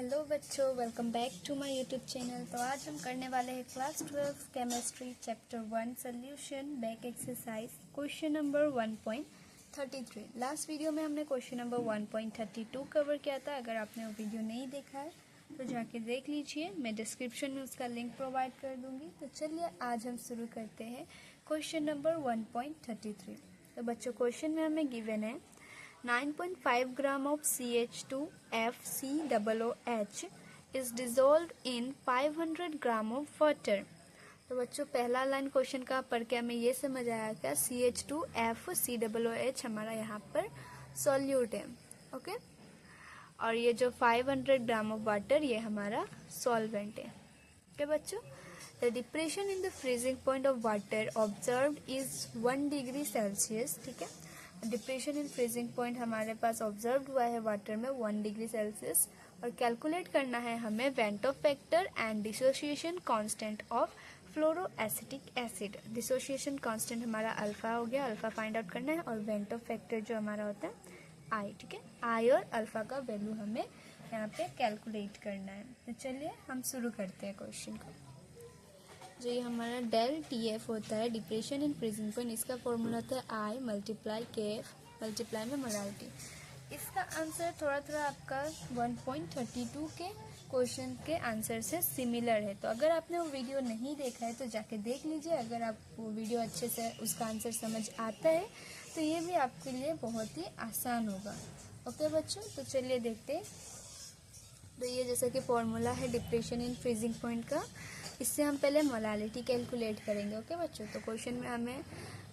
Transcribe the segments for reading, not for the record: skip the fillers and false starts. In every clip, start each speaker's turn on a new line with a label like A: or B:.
A: Hello बच्चों, welcome back to my YouTube channel. तो आज हम करने वाले हैं class 12 chemistry chapter 1 solution back exercise question number 1.33। Last video में हमने क्वेश्चन नंबर 1.32 कवर किया था। अगर आपने वो वीडियो नहीं देखा है तो जाके देख लीजिए, मैं डिस्क्रिप्शन में उसका लिंक प्रोवाइड कर दूंगी। तो चलिए आज हम शुरू करते हैं क्वेश्चन नंबर 1.33। तो बच्चों क्वेश्चन में हमें गिवन है 9.5 gram of CH2FCOOH is dissolved in 500 gram of water। तो बच्चों पहला लाइन क्वेश्चन का पढ़ के हमें ये समझ आया क्या CH2FCOOH हमारा यहाँ पर सॉल्यूट है। ओके, और ये जो 500 ग्राम ऑफ वाटर ये हमारा सॉल्वेंट है। ओके बच्चों, the depression in the freezing point of water observed is 1 degree Celsius. ठीक है, डिप्रेशन इन फ्रीजिंग पॉइंट हमारे पास ऑब्जर्व हुआ है वाटर में 1 डिग्री सेल्सियस। और कैलकुलेट करना है हमें van't Hoff factor and dissociation constant of fluoroacetic acid. Dissociation constant हमारा अल्फा हो गया, अल्फा फाइंड आउट करना है, और वेंटो फैक्टर जो हमारा होता है आई। ठीक है, आई और अल्फा का वैल्यू हमें यहाँ पे कैलकुलेट करना है। तो चलिए हम शुरू करते हैं क्वेश्चन को। जो ये हमारा डेल टी एफ होता है डिप्रेशन इन फ्रीजिंग पॉइंट, इसका फॉर्मूला होता है आई मल्टीप्लाई के एफ मल्टीप्लाई में मोलारिटी। इसका आंसर थोड़ा थोड़ा आपका 1.32 के क्वेश्चन के आंसर से सिमिलर है। तो अगर आपने वो वीडियो नहीं देखा है तो जाके देख लीजिए। अगर आप वो वीडियो अच्छे से उसका आंसर समझ आता है तो ये भी आपके लिए बहुत ही आसान होगा। ओके बच्चों, तो चलिए देखते हैं। तो ये जैसा कि फॉर्मूला है डिप्रेशन इन फ्रीजिंग पॉइंट का, इससे हम पहले मोलारिटी कैलकुलेट करेंगे। ओके बच्चों, तो क्वेश्चन में हमें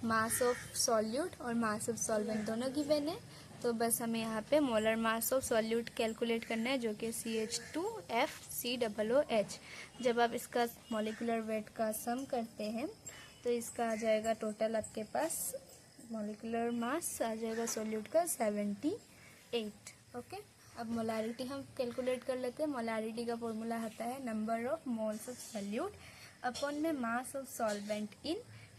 A: मास ऑफ सॉल्यूट और मास ऑफ सॉल्वेंट दोनों गिवन है। तो बस हमें यहाँ पे molar mass of solute calculate करना है जो कि CH2FCOOH। जब आप इसका मॉलिक्यूलर वेट का सम करते हैं तो इसका आ जाएगा टोटल आपके पास मॉलिक्यूलर मास आ जाएगा सॉल्यूट का 78। ओके, अब मोलारिटी हम कैलकुलेट कर लेते हैं। मोलारिटी का फॉर्मूला आता है number of moles of solute upon में mass of solvent in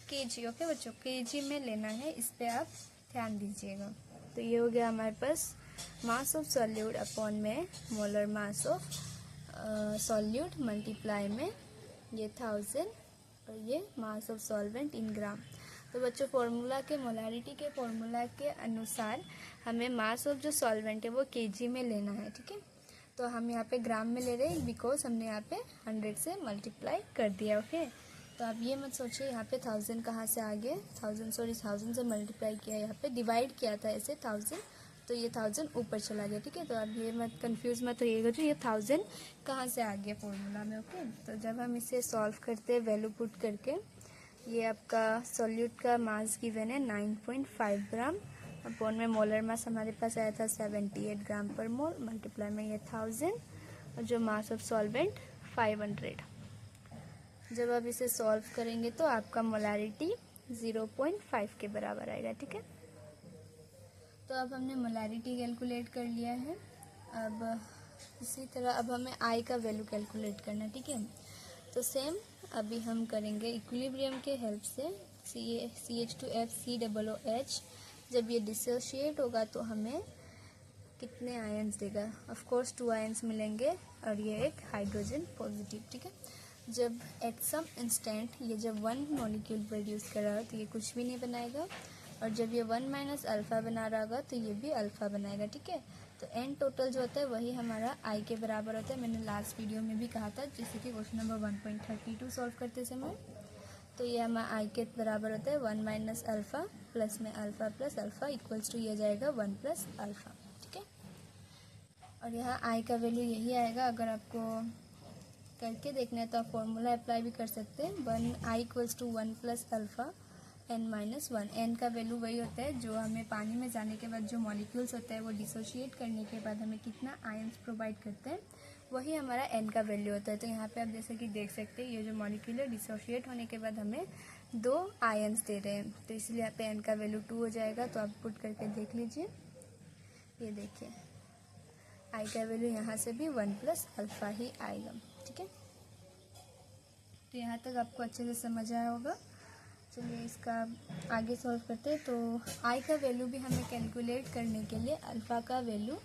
A: KG. Okay बच्चों, केजी में लेना है, इस पे आप ध्यान दीजिएगा। तो ये हो गया हमारे पास मास ऑफ सॉल्यूट अपॉन में molar mass of solute multiply में ये 1000 और ये मास ऑफ सॉल्वेंट इन ग्राम। तो बच्चों फॉर्मूला के मोलारिटी के फॉर्मूला के अनुसार हमें मास ऑफ जो सॉल्वेंट है वो केजी में लेना है। ठीक है, तो हम यहाँ पे ग्राम में ले रहे हैं बिकॉज हमने यहाँ पे 100 से मल्टीप्लाई कर दिया। ओके, तो आप ये मत सोचिए यहाँ पे 1000 कहाँ से आ गए, 1000 से मल्टीप्लाई किया, यहाँ पे डिवाइड किया था ऐसे 1000, तो ये 1000 ऊपर चला गया। ठीक है, तो आप ये मत कंफ्यूज मत होइएगा जो ये 1000 कहाँ से आ गया फॉर्मूला में। ओके, तो जब हम इसे सॉल्व करते हैं वैल्यू पुट करके, ये आपका सॉल्यूट का मास गिवन है 9.5 ग्राम अपॉन में मोलर मास हमारे पास आया था 78 ग्राम पर मोल मल्टीप्लाई में ये 1000 और जो मास ऑफ सॉल्वेंट 500। जब आप इसे सॉल्व करेंगे तो आपका मोलारिटी 0.5 के बराबर आएगा। ठीक है, तो अब हमने मोलारिटी कैलकुलेट कर लिया है। अब इसी तरह अब हमें आई का वैल्यू कैलकुलेट करना है। ठीक है, तो सेम अभी हम करेंगे इक्विलिब्रियम के हेल्प से। CH2FCOOH जब ये डिसोशिएट होगा तो हमें कितने आयन्स देगा? ऑफ कोर्स 2 आयन्स मिलेंगे और ये एक हाइड्रोजन पॉजिटिव। ठीक है, जब एट सम इंस्टेंट ये जब 1 मॉलिक्यूल प्रोड्यूस कर रहा है तो ये कुछ भी नहीं बनाएगा, और जब ये 1 माइनस अल्फा बना रहा होगा तो ये भी अल्फा बनाएगा। ठीक है, तो एन टोटल जो होता है वही हमारा आई के बराबर होता है। मैंने लास्ट वीडियो में भी कहा था, जैसे कि क्वेश्चन नंबर 1.32 सॉल्व करते समय, तो ये हमारा आई के बराबर होता है 1 माइनस अल्फा प्लस में alpha plus alpha equals to ये जाएगा 1 प्लस अल्फा। ठीक है, और यहाँ आई का वैल्यू यही आएगा। अगर आपको करके देखना है तो आप फॉर्मूला अप्लाई भी कर सकते हैं। 1 i equals to 1 plus alpha n minus 1। N का वैल्यू वही होता है जो हमें पानी में जाने के बाद जो मॉलिक्यूल्स होता है वो डिसोशिएट करने के बाद हमें कितना आयन्स प्रोवाइड करते हैं, वही हमारा एन का वैल्यू होता है। तो यहाँ पे आप जैसे कि देख सकते हैं ये जो मॉलिक्यूल है डिसोशिएट होने के बाद हमें 2 आयन्स दे रहे हैं, तो इसलिए यहाँ पे एन का वैल्यू 2 हो जाएगा। तो आप पुट करके देख लीजिए, ये देखिए आई का वैल्यू यहाँ से भी 1 प्लस अल्फा ही आएगा। ठीक है, तो यहाँ तक आपको अच्छे से समझ आया होगा। चलिए इसका आगे सॉल्व करते हैं। तो आई का वैल्यू भी हमें कैलकुलेट करने के लिए अल्फ़ा का वैल्यू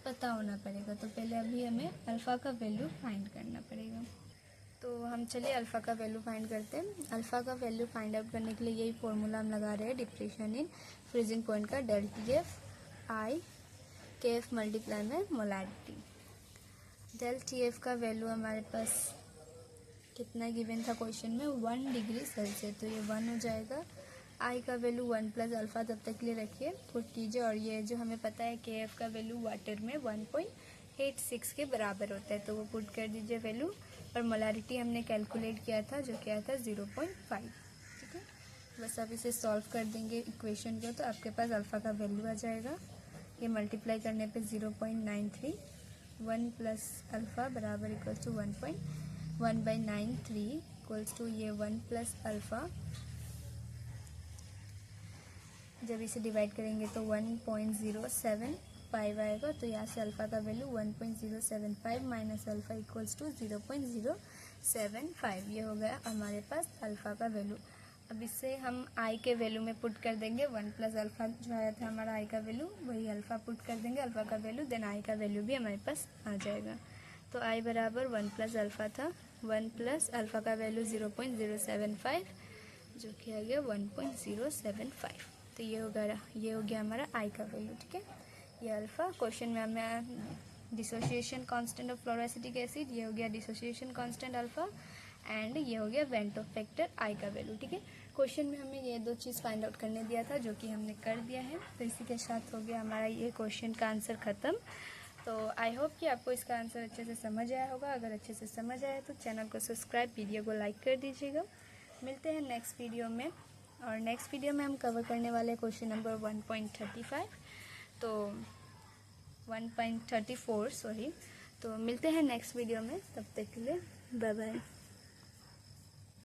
A: पता होना पड़ेगा। तो पहले अभी हमें अल्फ़ा का वैल्यू फाइंड करना पड़ेगा। तो हम चलिए अल्फ़ा का वैल्यू फाइंड करते हैं। अल्फ़ा का वैल्यू फाइंड आउट करने के लिए यही फॉर्मूला हम लगा रहे हैं, डिप्रेशन इन फ्रीजिंग पॉइंट का, डेल टी एफ आई के एफ मल्टीप्लाई में मोलैरिटी। डेल टी एफ का वैल्यू हमारे पास कितना गिवन था क्वेश्चन में, 1 डिग्री सेल्सियस, तो ये 1 हो जाएगा। आई का वैल्यू 1 प्लस अल्फ़ा तब तक के लिए रखिए, पुट कीजिए, और ये जो हमें पता है के एफ का वैल्यू वाटर में 1.86 के बराबर होता है, तो वो पुट कर दीजिए वैल्यू। और मोलैरिटी हमने कैलकुलेट किया था, जो क्या था 0.5, ठीक है। बस अब इसे सॉल्व कर देंगे इक्वेशन को, तो आपके पास अल्फ़ा का वैल्यू आ जाएगा। ये मल्टीप्लाई करने पे 0.93, 1 प्लस अल्फ़ा बराबर इक्वल्स टू 1.1/93 इक्वल्स टू ये 1 प्लस अल्फ़ा। जब इसे डिवाइड करेंगे तो 1.075 आएगा, तो यहाँ से अल्फ़ा का value 1.075 minus alpha equals to 0.075, ये हो गया हमारे पास अल्फ़ा का वैल्यू। अब इससे हम आई के वैल्यू में पुट कर देंगे, 1 प्लस अल्फ़ा जो आया था हमारा आई का वैल्यू, वही अल्फ़ा पुट कर देंगे, अल्फ़ा का वैल्यू, देन आई का वैल्यू भी हमारे पास आ जाएगा। तो आई बराबर 1 प्लस अल्फ़ा था, 1 प्लस अल्फ़ा का वैल्यू 0.075, जो कि आ गया 1.075। तो ये हो गया हमारा आई का वैल्यू, ठीक है। ये अल्फ़ा, क्वेश्चन में हमें dissociation constant of fluoroacetic acid, ये हो गया डिसोसिएशन कांस्टेंट अल्फ़ा, एंड ये हो गया वेंटोफ फैक्टर आई का वैल्यू, ठीक है। क्वेश्चन में हमें ये 2 चीज़ फाइंड आउट करने दिया था, जो कि हमने कर दिया है। तो इसी के साथ हो गया हमारा ये क्वेश्चन का आंसर ख़त्म। तो आई होप कि आपको इसका आंसर अच्छे से समझ आया होगा। अगर अच्छे से समझ आया तो चैनल को सब्सक्राइब, वीडियो को लाइक कर दीजिएगा। मिलते हैं नेक्स्ट वीडियो में, और नेक्स्ट वीडियो में हम कवर करने वाले क्वेश्चन नंबर 1.35, तो 1.34 सॉरी। तो मिलते हैं नेक्स्ट वीडियो में, तब तक के लिए बाय बाय।